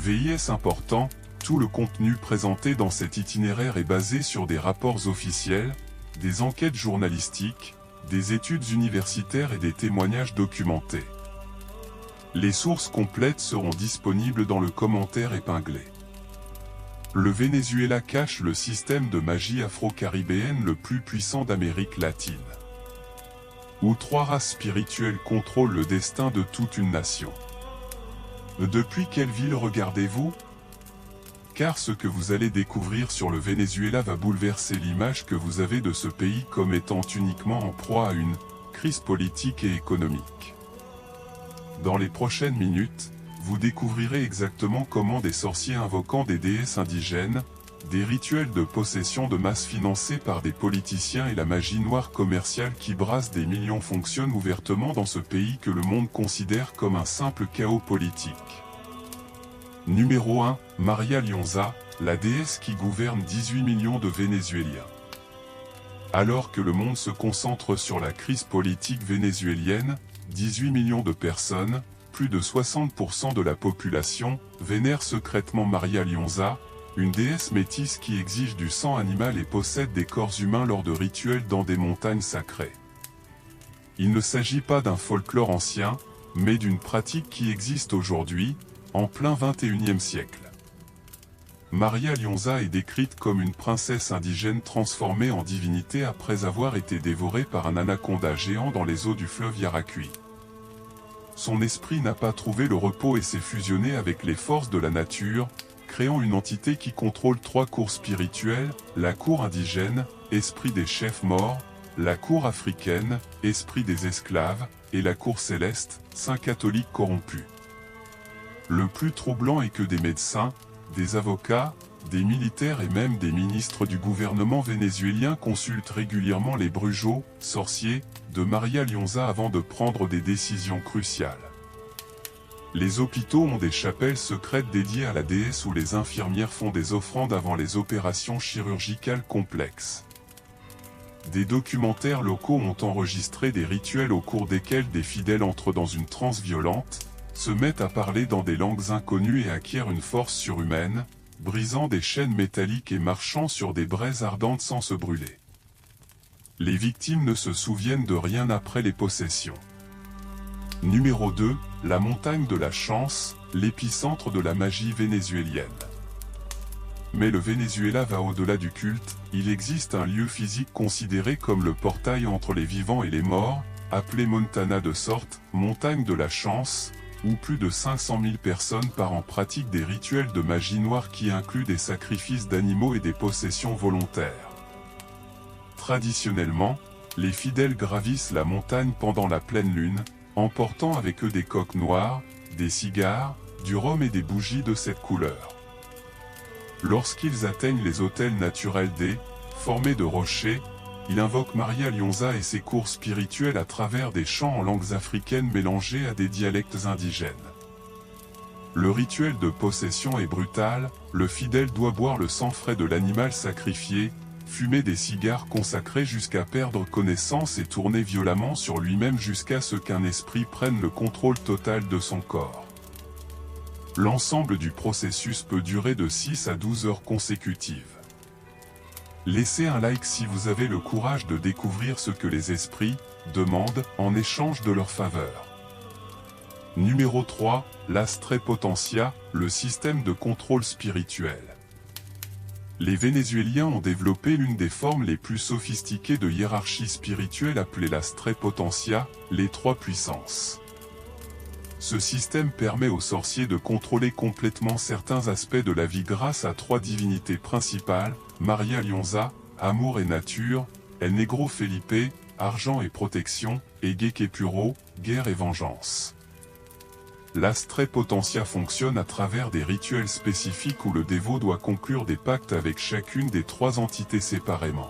VIS important, tout le contenu présenté dans cet itinéraire est basé sur des rapports officiels, des enquêtes journalistiques, des études universitaires et des témoignages documentés. Les sources complètes seront disponibles dans le commentaire épinglé. Le Venezuela cache le système de magie afro-caribéenne le plus puissant d'Amérique latine, où 3 races spirituelles contrôlent le destin de toute une nation. Depuis quelle ville regardez-vous? Car ce que vous allez découvrir sur le Venezuela va bouleverser l'image que vous avez de ce pays comme étant uniquement en proie à une crise politique et économique. Dans les prochaines minutes, vous découvrirez exactement comment des sorciers invoquant des déesses indigènes, des rituels de possession de masse financés par des politiciens et la magie noire commerciale qui brasse des millions fonctionnent ouvertement dans ce pays que le monde considère comme un simple chaos politique. Numéro 1, Maria Lionza, la déesse qui gouverne 18 millions de Vénézuéliens. Alors que le monde se concentre sur la crise politique vénézuélienne, 18 millions de personnes, plus de 60% de la population, vénèrent secrètement Maria Lionza, une déesse métisse qui exige du sang animal et possède des corps humains lors de rituels dans des montagnes sacrées. Il ne s'agit pas d'un folklore ancien, mais d'une pratique qui existe aujourd'hui, en plein XXIe siècle. Maria Lionza est décrite comme une princesse indigène transformée en divinité après avoir été dévorée par un anaconda géant dans les eaux du fleuve Yaracuy. Son esprit n'a pas trouvé le repos et s'est fusionné avec les forces de la nature, créant une entité qui contrôle 3 cours spirituelles, la cour indigène, esprit des chefs morts, la cour africaine, esprit des esclaves, et la cour céleste, saints catholiques corrompus. Le plus troublant est que des médecins, des avocats, des militaires et même des ministres du gouvernement vénézuélien consultent régulièrement les brujots, sorciers, de Maria Lionza avant de prendre des décisions cruciales. Les hôpitaux ont des chapelles secrètes dédiées à la déesse où les infirmières font des offrandes avant les opérations chirurgicales complexes. Des documentaires locaux ont enregistré des rituels au cours desquels des fidèles entrent dans une transe violente, se mettent à parler dans des langues inconnues et acquièrent une force surhumaine, brisant des chaînes métalliques et marchant sur des braises ardentes sans se brûler. Les victimes ne se souviennent de rien après les possessions. Numéro 2, la montagne de la chance, l'épicentre de la magie vénézuélienne. Mais le Venezuela va au-delà du culte, il existe un lieu physique considéré comme le portail entre les vivants et les morts, appelé Montana de sorte, montagne de la chance, où plus de 500 000 personnes par an pratiquent des rituels de magie noire qui incluent des sacrifices d'animaux et des possessions volontaires. Traditionnellement, les fidèles gravissent la montagne pendant la pleine lune, emportant avec eux des coques noires, des cigares, du rhum et des bougies de cette couleur. Lorsqu'ils atteignent les hôtels naturels formés de rochers, ils invoquent Maria Lionza et ses cours spirituels à travers des chants en langues africaines mélangées à des dialectes indigènes. Le rituel de possession est brutal, le fidèle doit boire le sang frais de l'animal sacrifié, fumer des cigares consacrés jusqu'à perdre connaissance et tourner violemment sur lui-même jusqu'à ce qu'un esprit prenne le contrôle total de son corps. L'ensemble du processus peut durer de 6 à 12 heures consécutives. Laissez un like si vous avez le courage de découvrir ce que les esprits demandent en échange de leur faveur. Numéro 3, l'Astre Potentia, le système de contrôle spirituel. Les Vénézuéliens ont développé l'une des formes les plus sophistiquées de hiérarchie spirituelle appelée l'Astre Potentia, les 3 puissances. Ce système permet aux sorciers de contrôler complètement certains aspects de la vie grâce à 3 divinités principales, Maria Lionza, amour et nature, El Negro Felipe, argent et protection, et Geke Puro, guerre et vengeance. L'Astre Potentia fonctionne à travers des rituels spécifiques où le dévot doit conclure des pactes avec chacune des 3 entités séparément.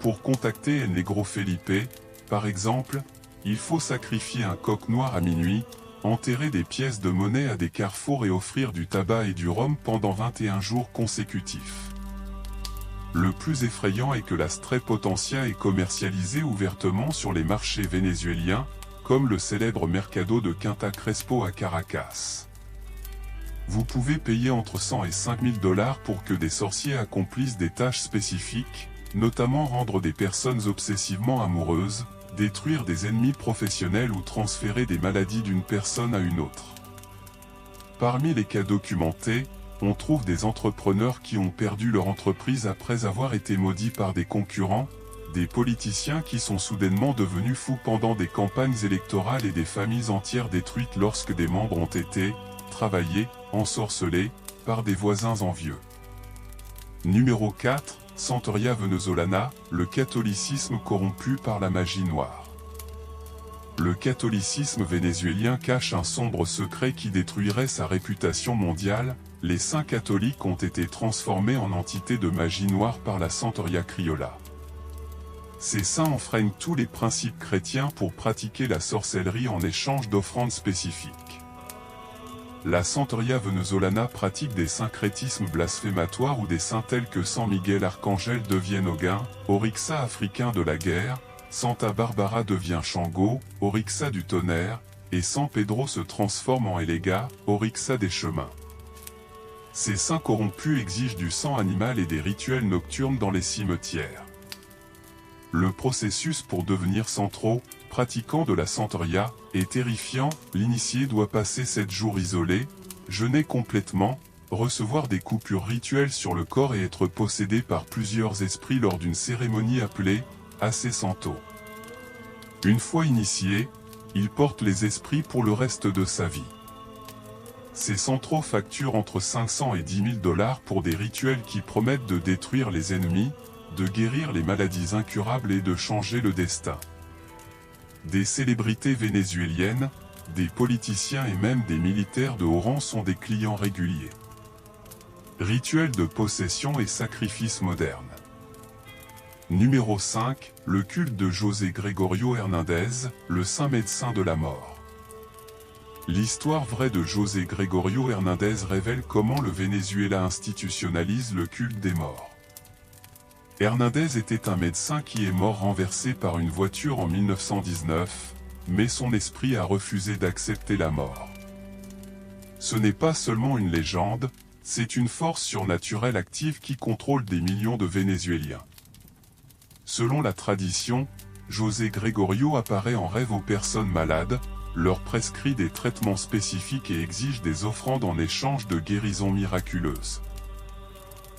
Pour contacter El Negro Felipe, par exemple, il faut sacrifier un coq noir à minuit, enterrer des pièces de monnaie à des carrefours et offrir du tabac et du rhum pendant 21 jours consécutifs. Le plus effrayant est que l'Astre Potentia est commercialisé ouvertement sur les marchés vénézuéliens, comme le célèbre Mercado de Quinta Crespo à Caracas. Vous pouvez payer entre 100 et 5000 $ pour que des sorciers accomplissent des tâches spécifiques, notamment rendre des personnes obsessivement amoureuses, détruire des ennemis professionnels ou transférer des maladies d'une personne à une autre. Parmi les cas documentés, on trouve des entrepreneurs qui ont perdu leur entreprise après avoir été maudits par des concurrents, des politiciens qui sont soudainement devenus fous pendant des campagnes électorales et des familles entières détruites lorsque des membres ont été, travaillés, ensorcelés, par des voisins envieux. Numéro 4. Santeria venezolana, le catholicisme corrompu par la magie noire. Le catholicisme vénézuélien cache un sombre secret qui détruirait sa réputation mondiale. Les saints catholiques ont été transformés en entités de magie noire par la Santeria criolla. Ces saints enfreignent tous les principes chrétiens pour pratiquer la sorcellerie en échange d'offrandes spécifiques. La Santeria venezolana pratique des syncrétismes blasphématoires où des saints tels que San Miguel Arcangel deviennent Ogun, Orixa africain de la guerre, Santa Barbara devient Shango, Orixa du tonnerre, et San Pedro se transforme en Elega, Orixa des chemins. Ces saints corrompus exigent du sang animal et des rituels nocturnes dans les cimetières. Le processus pour devenir santro, pratiquant de la Santeria, est terrifiant. L'initié doit passer 7 jours isolé, jeûner complètement, recevoir des coupures rituelles sur le corps et être possédé par plusieurs esprits lors d'une cérémonie appelée Ace Santo. Une fois initié, il porte les esprits pour le reste de sa vie. Ces santros facturent entre 500 et 10 000 $ pour des rituels qui promettent de détruire les ennemis, de guérir les maladies incurables et de changer le destin. Des célébrités vénézuéliennes, des politiciens et même des militaires de haut rang sont des clients réguliers. Rituels de possession et sacrifices modernes. Numéro 5. Le culte de José Gregorio Hernández, le saint médecin de la mort. L'histoire vraie de José Gregorio Hernández révèle comment le Venezuela institutionnalise le culte des morts. Hernández était un médecin qui est mort renversé par une voiture en 1919, mais son esprit a refusé d'accepter la mort. Ce n'est pas seulement une légende, c'est une force surnaturelle active qui contrôle des millions de Vénézuéliens. Selon la tradition, José Gregorio apparaît en rêve aux personnes malades, leur prescrit des traitements spécifiques et exige des offrandes en échange de guérisons miraculeuses.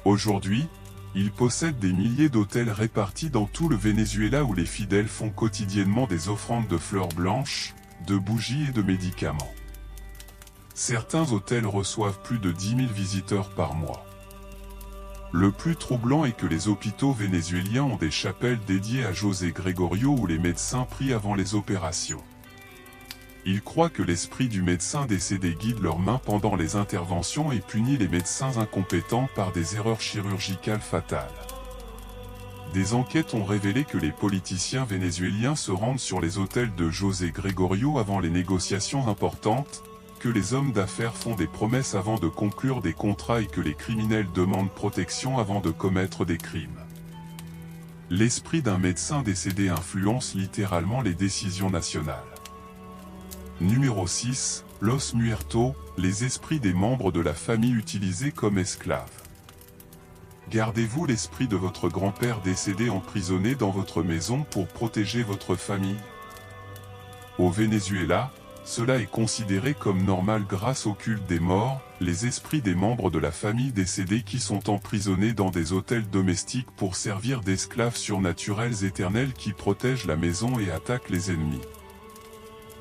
Aujourd'hui, il possède des milliers d'hôtels répartis dans tout le Venezuela où les fidèles font quotidiennement des offrandes de fleurs blanches, de bougies et de médicaments. Certains hôtels reçoivent plus de 10 000 visiteurs par mois. Le plus troublant est que les hôpitaux vénézuéliens ont des chapelles dédiées à José Gregorio où les médecins prient avant les opérations. Ils croient que l'esprit du médecin décédé guide leurs mains pendant les interventions et punit les médecins incompétents par des erreurs chirurgicales fatales. Des enquêtes ont révélé que les politiciens vénézuéliens se rendent sur les hôtels de José Gregorio avant les négociations importantes, que les hommes d'affaires font des promesses avant de conclure des contrats et que les criminels demandent protection avant de commettre des crimes. L'esprit d'un médecin décédé influence littéralement les décisions nationales. Numéro 6. Los Muertos, les esprits des membres de la famille utilisés comme esclaves. Gardez-vous l'esprit de votre grand-père décédé emprisonné dans votre maison pour protéger votre famille. Au Venezuela, cela est considéré comme normal grâce au culte des morts, les esprits des membres de la famille décédés qui sont emprisonnés dans des hôtels domestiques pour servir d'esclaves surnaturels éternels qui protègent la maison et attaquent les ennemis.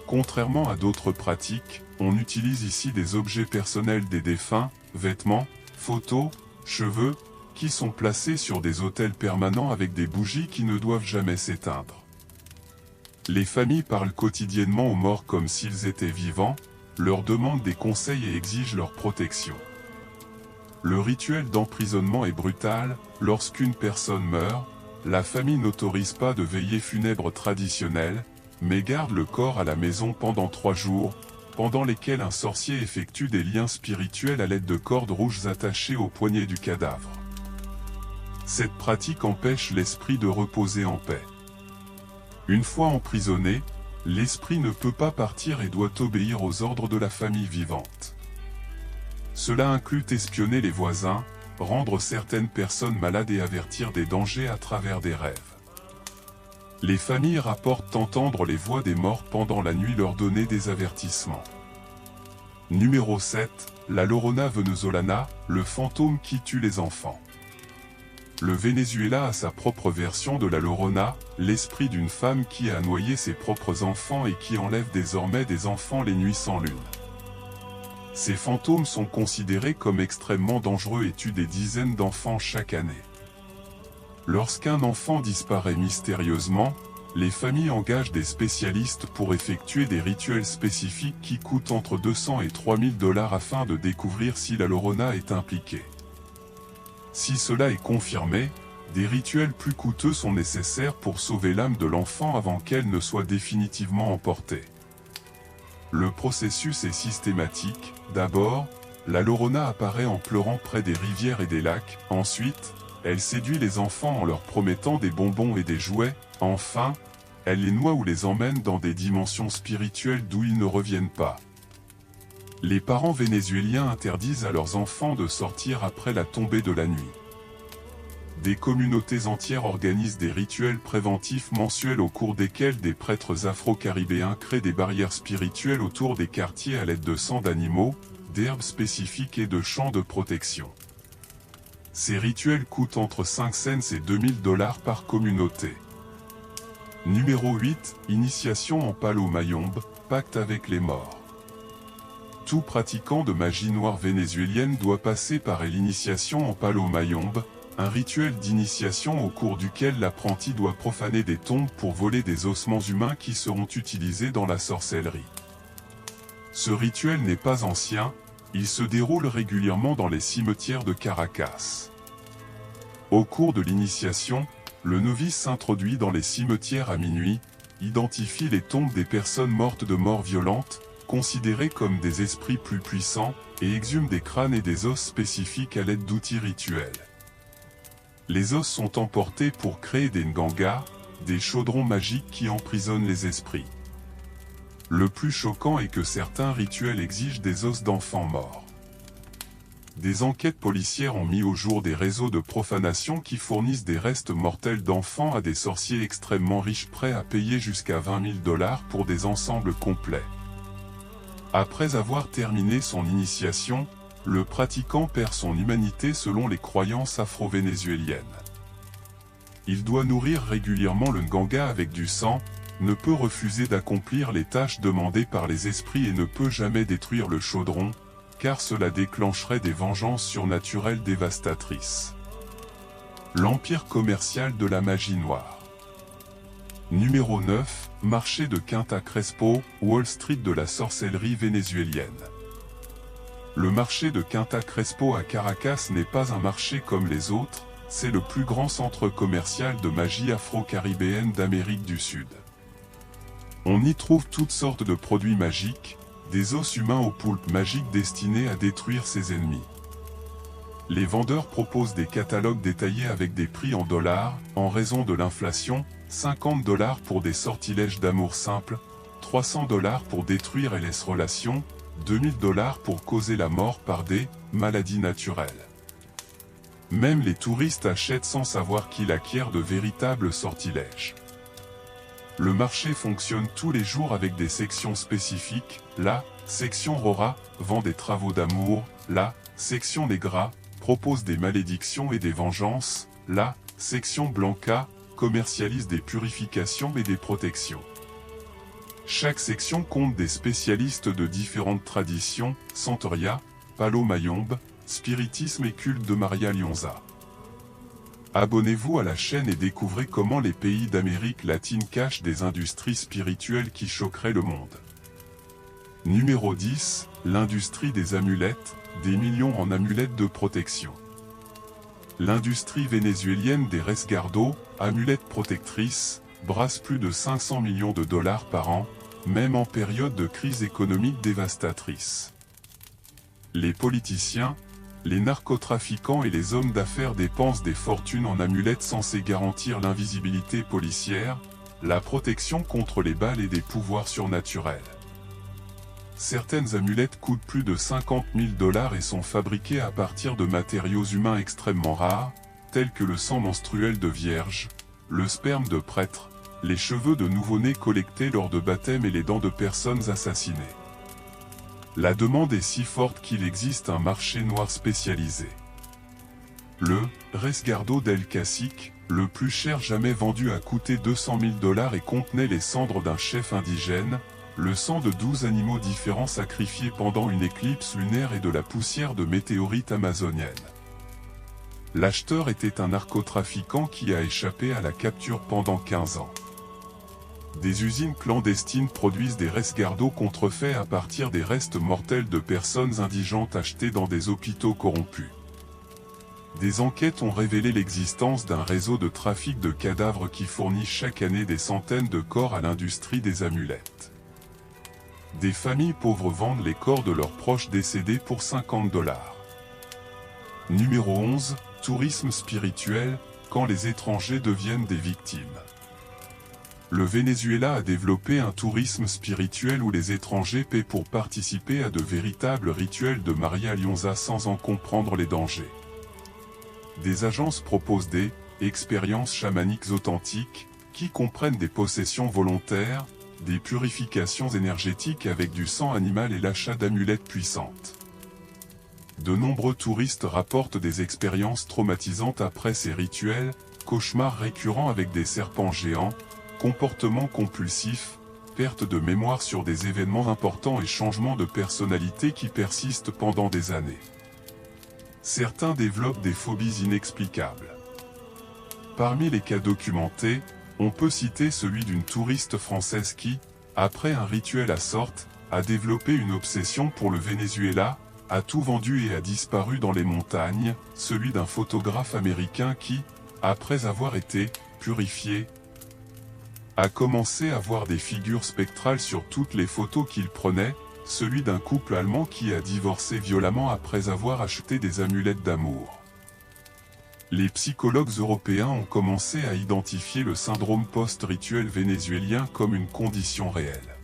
Contrairement à d'autres pratiques, on utilise ici des objets personnels des défunts, vêtements, photos, cheveux, qui sont placés sur des autels permanents avec des bougies qui ne doivent jamais s'éteindre. Les familles parlent quotidiennement aux morts comme s'ils étaient vivants, leur demandent des conseils et exigent leur protection. Le rituel d'emprisonnement est brutal. Lorsqu'une personne meurt, la famille n'autorise pas de veillée funèbre traditionnelle, mais garde le corps à la maison pendant 3 jours, pendant lesquels un sorcier effectue des liens spirituels à l'aide de cordes rouges attachées aux poignets du cadavre. Cette pratique empêche l'esprit de reposer en paix. Une fois emprisonné, l'esprit ne peut pas partir et doit obéir aux ordres de la famille vivante. Cela inclut espionner les voisins, rendre certaines personnes malades et avertir des dangers à travers des rêves. Les familles rapportent entendre les voix des morts pendant la nuit leur donner des avertissements. Numéro 7, la Llorona venezolana, le fantôme qui tue les enfants. Le Venezuela a sa propre version de la Llorona, l'esprit d'une femme qui a noyé ses propres enfants et qui enlève désormais des enfants les nuits sans lune. Ces fantômes sont considérés comme extrêmement dangereux et tuent des dizaines d'enfants chaque année. Lorsqu'un enfant disparaît mystérieusement, les familles engagent des spécialistes pour effectuer des rituels spécifiques qui coûtent entre 200 et 3000 $ afin de découvrir si la Llorona est impliquée. Si cela est confirmé, des rituels plus coûteux sont nécessaires pour sauver l'âme de l'enfant avant qu'elle ne soit définitivement emportée. Le processus est systématique. D'abord, la Llorona apparaît en pleurant près des rivières et des lacs. Ensuite, elle séduit les enfants en leur promettant des bonbons et des jouets. Enfin, elle les noie ou les emmène dans des dimensions spirituelles d'où ils ne reviennent pas. Les parents vénézuéliens interdisent à leurs enfants de sortir après la tombée de la nuit. Des communautés entières organisent des rituels préventifs mensuels au cours desquels des prêtres afro-caribéens créent des barrières spirituelles autour des quartiers à l'aide de sang d'animaux, d'herbes spécifiques et de champs de protection. Ces rituels coûtent entre 5 cents et 2000 $ par communauté. Numéro 8, initiation en Palo Mayombe, pacte avec les morts. Tout pratiquant de magie noire vénézuélienne doit passer par l'initiation en Palo Mayombe, un rituel d'initiation au cours duquel l'apprenti doit profaner des tombes pour voler des ossements humains qui seront utilisés dans la sorcellerie. Ce rituel n'est pas ancien, il se déroule régulièrement dans les cimetières de Caracas. Au cours de l'initiation, le novice s'introduit dans les cimetières à minuit, identifie les tombes des personnes mortes de mort violente, considérées comme des esprits plus puissants, et exhume des crânes et des os spécifiques à l'aide d'outils rituels. Les os sont emportés pour créer des ngangas, des chaudrons magiques qui emprisonnent les esprits. Le plus choquant est que certains rituels exigent des os d'enfants morts. Des enquêtes policières ont mis au jour des réseaux de profanation qui fournissent des restes mortels d'enfants à des sorciers extrêmement riches prêts à payer jusqu'à 20 000 $ pour des ensembles complets. Après avoir terminé son initiation, le pratiquant perd son humanité selon les croyances afro-vénézuéliennes. Il doit nourrir régulièrement le nganga avec du sang, ne peut refuser d'accomplir les tâches demandées par les esprits et ne peut jamais détruire le chaudron, car cela déclencherait des vengeances surnaturelles dévastatrices. L'empire commercial de la magie noire. Numéro 9, marché de Quinta Crespo, Wall Street de la sorcellerie vénézuélienne. Le marché de Quinta Crespo à Caracas n'est pas un marché comme les autres, c'est le plus grand centre commercial de magie afro-caribéenne d'Amérique du Sud. On y trouve toutes sortes de produits magiques, des os humains aux poulpes magiques destinés à détruire ses ennemis. Les vendeurs proposent des catalogues détaillés avec des prix en dollars, en raison de l'inflation, 50 $ pour des sortilèges d'amour simple, 300 $ pour détruire et les relations, 2000 $ pour causer la mort par des maladies naturelles. Même les touristes achètent sans savoir qu'ils acquièrent de véritables sortilèges. Le marché fonctionne tous les jours avec des sections spécifiques. La section Rora vend des travaux d'amour, la section Negra propose des malédictions et des vengeances, la section Blanca commercialise des purifications et des protections. Chaque section compte des spécialistes de différentes traditions, Santeria, Palo Mayombe, spiritisme et culte de Maria Lyonza. Abonnez-vous à la chaîne et découvrez comment les pays d'Amérique latine cachent des industries spirituelles qui choqueraient le monde. Numéro 10, l'industrie des amulettes, des millions en amulettes de protection. L'industrie vénézuélienne des resguardos, amulettes protectrices, brasse plus de 500 millions de $ par an, même en période de crise économique dévastatrice. Les politiciens, les narcotrafiquants et les hommes d'affaires dépensent des fortunes en amulettes censées garantir l'invisibilité policière, la protection contre les balles et des pouvoirs surnaturels. Certaines amulettes coûtent plus de 50 000 $ et sont fabriquées à partir de matériaux humains extrêmement rares, tels que le sang menstruel de vierge, le sperme de prêtre, les cheveux de nouveau-nés collectés lors de baptêmes et les dents de personnes assassinées. La demande est si forte qu'il existe un marché noir spécialisé. Le Resguardo del Cacique, le plus cher jamais vendu, a coûté 200 000 $ et contenait les cendres d'un chef indigène, le sang de 12 animaux différents sacrifiés pendant une éclipse lunaire et de la poussière de météorites amazoniennes. L'acheteur était un narcotrafiquant qui a échappé à la capture pendant 15 ans. Des usines clandestines produisent des resguardos contrefaits à partir des restes mortels de personnes indigentes achetées dans des hôpitaux corrompus. Des enquêtes ont révélé l'existence d'un réseau de trafic de cadavres qui fournit chaque année des centaines de corps à l'industrie des amulettes. Des familles pauvres vendent les corps de leurs proches décédés pour 50 $. Numéro 11. Tourisme spirituel, quand les étrangers deviennent des victimes. Le Venezuela a développé un tourisme spirituel où les étrangers paient pour participer à de véritables rituels de Maria Lionza sans en comprendre les dangers. Des agences proposent des expériences chamaniques authentiques, qui comprennent des possessions volontaires, des purifications énergétiques avec du sang animal et l'achat d'amulettes puissantes. De nombreux touristes rapportent des expériences traumatisantes après ces rituels, cauchemars récurrents avec des serpents géants, comportements compulsifs, perte de mémoire sur des événements importants et changements de personnalité qui persistent pendant des années. Certains développent des phobies inexplicables. Parmi les cas documentés, on peut citer celui d'une touriste française qui, après un rituel à sorte, a développé une obsession pour le Venezuela, a tout vendu et a disparu dans les montagnes, celui d'un photographe américain qui, après avoir été purifié, a commencé à voir des figures spectrales sur toutes les photos qu'il prenait, celui d'un couple allemand qui a divorcé violemment après avoir acheté des amulettes d'amour. Les psychologues européens ont commencé à identifier le syndrome post-rituel vénézuélien comme une condition réelle.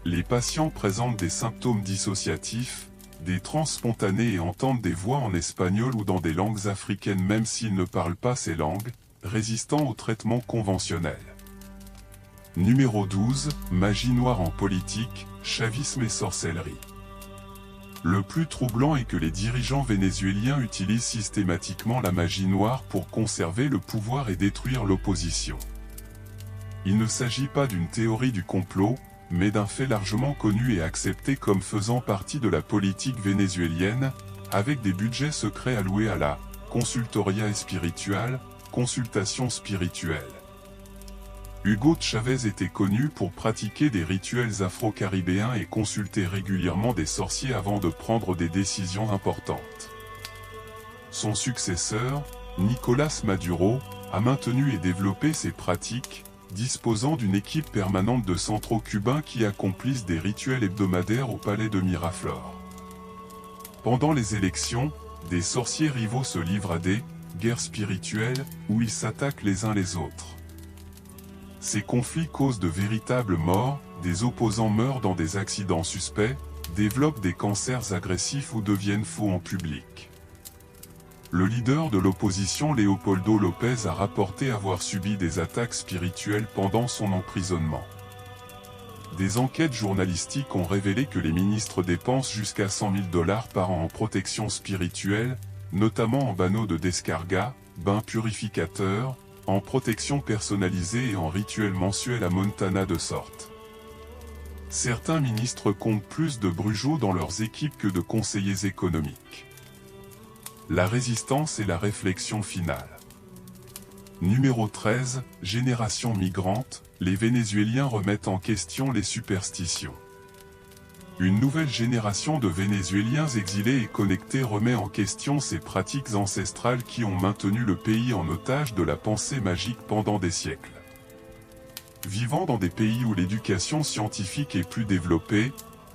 Les patients présentent des symptômes dissociatifs, des transes spontanées et entendent des voix en espagnol ou dans des langues africaines même s'ils ne parlent pas ces langues, résistant au traitement conventionnel. Numéro 12. Magie noire en politique, chavisme et sorcellerie. Le plus troublant est que les dirigeants vénézuéliens utilisent systématiquement la magie noire pour conserver le pouvoir et détruire l'opposition. Il ne s'agit pas d'une théorie du complot, mais d'un fait largement connu et accepté comme faisant partie de la politique vénézuélienne, avec des budgets secrets alloués à la consultoria espiritual, consultation spirituelle. Hugo Chavez était connu pour pratiquer des rituels afro-caribéens et consulter régulièrement des sorciers avant de prendre des décisions importantes. Son successeur, Nicolás Maduro, a maintenu et développé ces pratiques, disposant d'une équipe permanente de centraux cubains qui accomplissent des rituels hebdomadaires au palais de Miraflores. Pendant les élections, des sorciers rivaux se livrent à des guerres spirituelles où ils s'attaquent les uns les autres. Ces conflits causent de véritables morts, des opposants meurent dans des accidents suspects, développent des cancers agressifs ou deviennent fous en public. Le leader de l'opposition Leopoldo López a rapporté avoir subi des attaques spirituelles pendant son emprisonnement. Des enquêtes journalistiques ont révélé que les ministres dépensent jusqu'à 100 000 $ par an en protection spirituelle, notamment en banneaux de descarga, bains purificateurs, en protection personnalisée et en rituels mensuels à Montana de sorte. Certains ministres comptent plus de brujots dans leurs équipes que de conseillers économiques. La résistance et la réflexion finale. Numéro 13, génération migrante, les Vénézuéliens remettent en question les superstitions. Une nouvelle génération de Vénézuéliens exilés et connectés remet en question ces pratiques ancestrales qui ont maintenu le pays en otage de la pensée magique pendant des siècles. Vivant dans des pays où l'éducation scientifique est plus développée,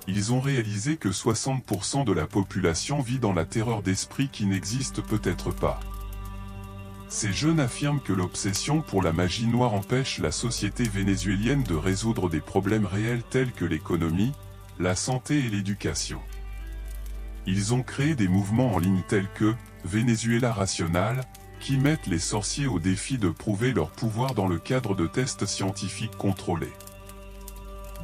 ils ont réalisé que 60% de la population vit dans la terreur d'esprit qui n'existe peut-être pas. Ces jeunes affirment que l'obsession pour la magie noire empêche la société vénézuélienne de résoudre des problèmes réels tels que l'économie, la santé et l'éducation. Ils ont créé des mouvements en ligne tels que Venezuela Racional, qui mettent les sorciers au défi de prouver leur pouvoir dans le cadre de tests scientifiques contrôlés.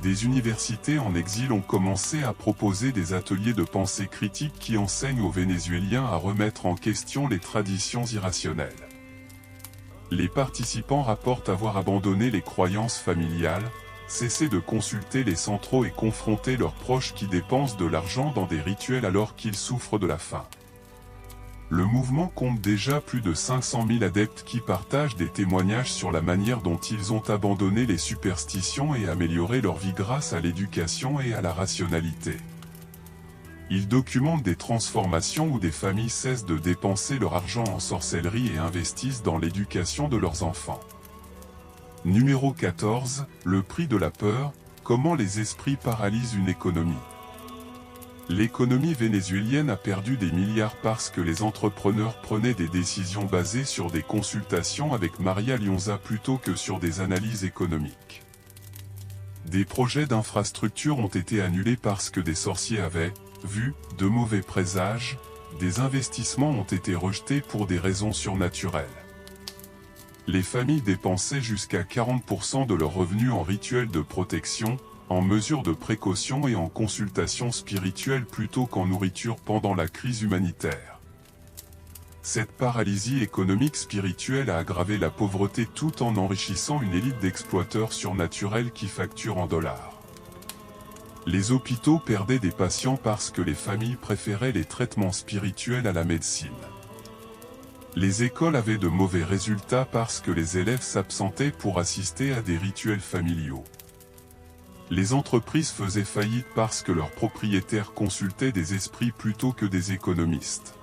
Des universités en exil ont commencé à proposer des ateliers de pensée critique qui enseignent aux Vénézuéliens à remettre en question les traditions irrationnelles. Les participants rapportent avoir abandonné les croyances familiales, cessé de consulter les centraux et confronter leurs proches qui dépensent de l'argent dans des rituels alors qu'ils souffrent de la faim. Le mouvement compte déjà plus de 500 000 adeptes qui partagent des témoignages sur la manière dont ils ont abandonné les superstitions et amélioré leur vie grâce à l'éducation et à la rationalité. Ils documentent des transformations où des familles cessent de dépenser leur argent en sorcellerie et investissent dans l'éducation de leurs enfants. Numéro 14, le prix de la peur, comment les esprits paralysent une économie. L'économie vénézuélienne a perdu des milliards parce que les entrepreneurs prenaient des décisions basées sur des consultations avec Maria Lionza plutôt que sur des analyses économiques. Des projets d'infrastructures ont été annulés parce que des sorciers avaient vu de mauvais présages, des investissements ont été rejetés pour des raisons surnaturelles. Les familles dépensaient jusqu'à 40% de leurs revenus en rituels de protection, en mesures de précaution et en consultations spirituelles plutôt qu'en nourriture pendant la crise humanitaire. Cette paralysie économique spirituelle a aggravé la pauvreté tout en enrichissant une élite d'exploiteurs surnaturels qui facturent en dollars. Les hôpitaux perdaient des patients parce que les familles préféraient les traitements spirituels à la médecine. Les écoles avaient de mauvais résultats parce que les élèves s'absentaient pour assister à des rituels familiaux. Les entreprises faisaient faillite parce que leurs propriétaires consultaient des esprits plutôt que des économistes.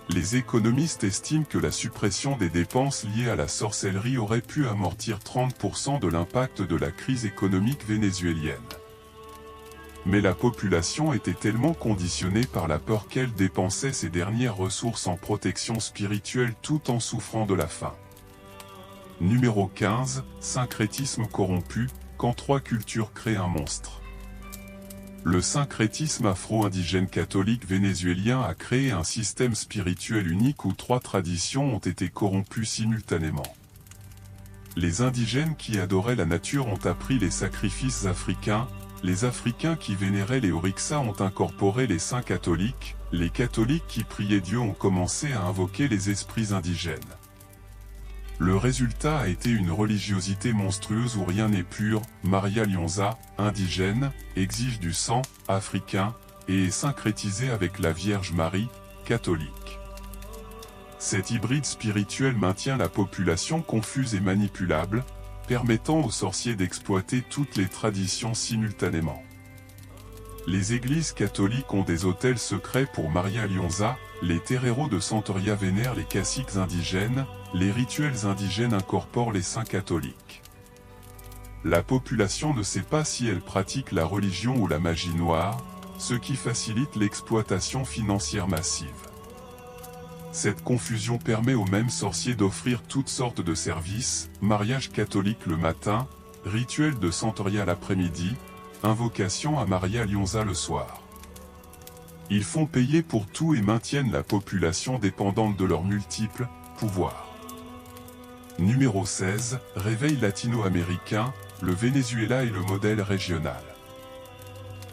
Les économistes estiment que la suppression des dépenses liées à la sorcellerie aurait pu amortir 30% de l'impact de la crise économique vénézuélienne. Mais la population était tellement conditionnée par la peur qu'elle dépensait ses dernières ressources en protection spirituelle tout en souffrant de la faim. Numéro 15, syncrétisme corrompu, quand trois cultures créent un monstre. Le syncrétisme afro-indigène catholique vénézuélien a créé un système spirituel unique où trois traditions ont été corrompues simultanément. Les indigènes qui adoraient la nature ont appris les sacrifices africains, les Africains qui vénéraient les Orixa ont incorporé les saints catholiques, les catholiques qui priaient Dieu ont commencé à invoquer les esprits indigènes. Le résultat a été une religiosité monstrueuse où rien n'est pur. Maria Lionza, indigène, exige du sang, africain, et est syncrétisée avec la Vierge Marie, catholique. Cet hybride spirituel maintient la population confuse et manipulable, permettant aux sorciers d'exploiter toutes les traditions simultanément. Les églises catholiques ont des autels secrets pour Maria Lionza, les terreiros de Santeria vénèrent les caciques indigènes, les rituels indigènes incorporent les saints catholiques. La population ne sait pas si elle pratique la religion ou la magie noire, ce qui facilite l'exploitation financière massive. Cette confusion permet aux mêmes sorciers d'offrir toutes sortes de services, mariage catholique le matin, rituel de Santeria l'après-midi, invocation à Maria Lionza le soir. Ils font payer pour tout et maintiennent la population dépendante de leurs multiples pouvoirs. Numéro 16, réveil latino-américain, le Venezuela est le modèle régional.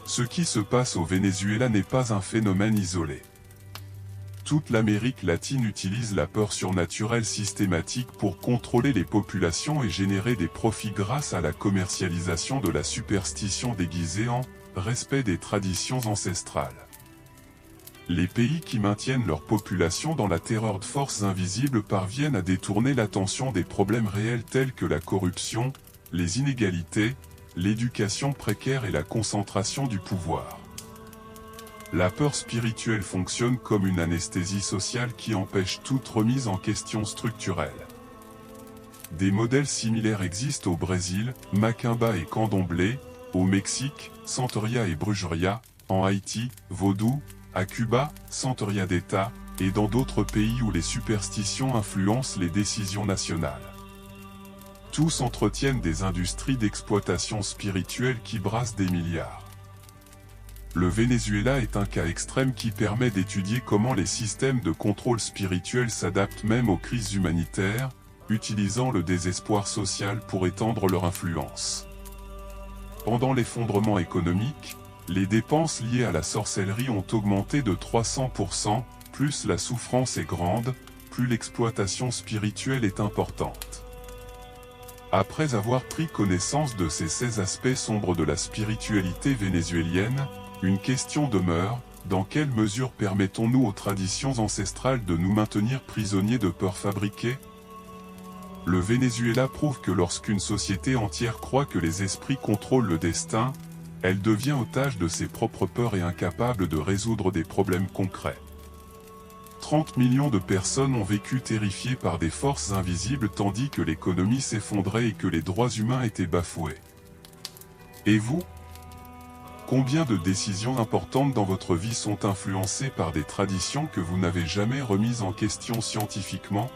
Ce qui se passe au Venezuela n'est pas un phénomène isolé. Toute l'Amérique latine utilise la peur surnaturelle systématique pour contrôler les populations et générer des profits grâce à la commercialisation de la superstition déguisée en respect des traditions ancestrales. Les pays qui maintiennent leur population dans la terreur de forces invisibles parviennent à détourner l'attention des problèmes réels tels que la corruption, les inégalités, l'éducation précaire et la concentration du pouvoir. La peur spirituelle fonctionne comme une anesthésie sociale qui empêche toute remise en question structurelle. Des modèles similaires existent au Brésil, Macumba et Candomblé, au Mexique, Santeria et Brujeria, en Haïti, Vaudou, à Cuba, Santeria d'État, et dans d'autres pays où les superstitions influencent les décisions nationales. Tous entretiennent des industries d'exploitation spirituelle qui brassent des milliards. Le Venezuela est un cas extrême qui permet d'étudier comment les systèmes de contrôle spirituel s'adaptent même aux crises humanitaires, utilisant le désespoir social pour étendre leur influence. Pendant l'effondrement économique, les dépenses liées à la sorcellerie ont augmenté de 300%, plus la souffrance est grande, plus l'exploitation spirituelle est importante. Après avoir pris connaissance de ces 16 aspects sombres de la spiritualité vénézuélienne, une question demeure: dans quelle mesure permettons-nous aux traditions ancestrales de nous maintenir prisonniers de peurs fabriquées? Le Venezuela prouve que lorsqu'une société entière croit que les esprits contrôlent le destin, elle devient otage de ses propres peurs et incapable de résoudre des problèmes concrets. 30 millions de personnes ont vécu terrifiées par des forces invisibles tandis que l'économie s'effondrait et que les droits humains étaient bafoués. Et vous? Combien de décisions importantes dans votre vie sont influencées par des traditions que vous n'avez jamais remises en question scientifiquement?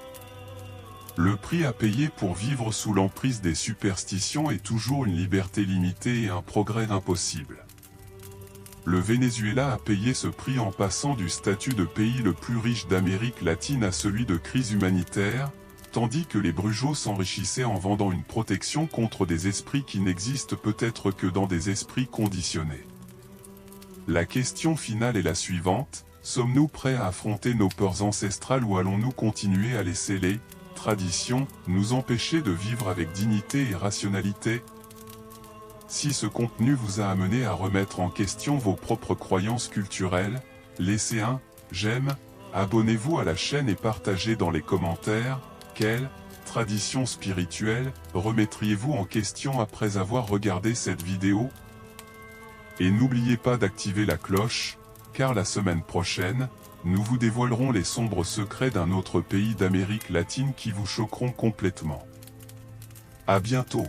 Le prix à payer pour vivre sous l'emprise des superstitions est toujours une liberté limitée et un progrès impossible. Le Venezuela a payé ce prix en passant du statut de pays le plus riche d'Amérique latine à celui de crise humanitaire, tandis que les Brujos s'enrichissaient en vendant une protection contre des esprits qui n'existent peut-être que dans des esprits conditionnés. La question finale est la suivante: sommes-nous prêts à affronter nos peurs ancestrales ou allons-nous continuer à laisser les traditions nous empêcher de vivre avec dignité et rationalité? Si ce contenu vous a amené à remettre en question vos propres croyances culturelles, laissez un j'aime, abonnez-vous à la chaîne et partagez dans les commentaires. Quelle tradition spirituelle remettriez-vous en question après avoir regardé cette vidéo? Et n'oubliez pas d'activer la cloche, car la semaine prochaine, nous vous dévoilerons les sombres secrets d'un autre pays d'Amérique latine qui vous choqueront complètement. À bientôt.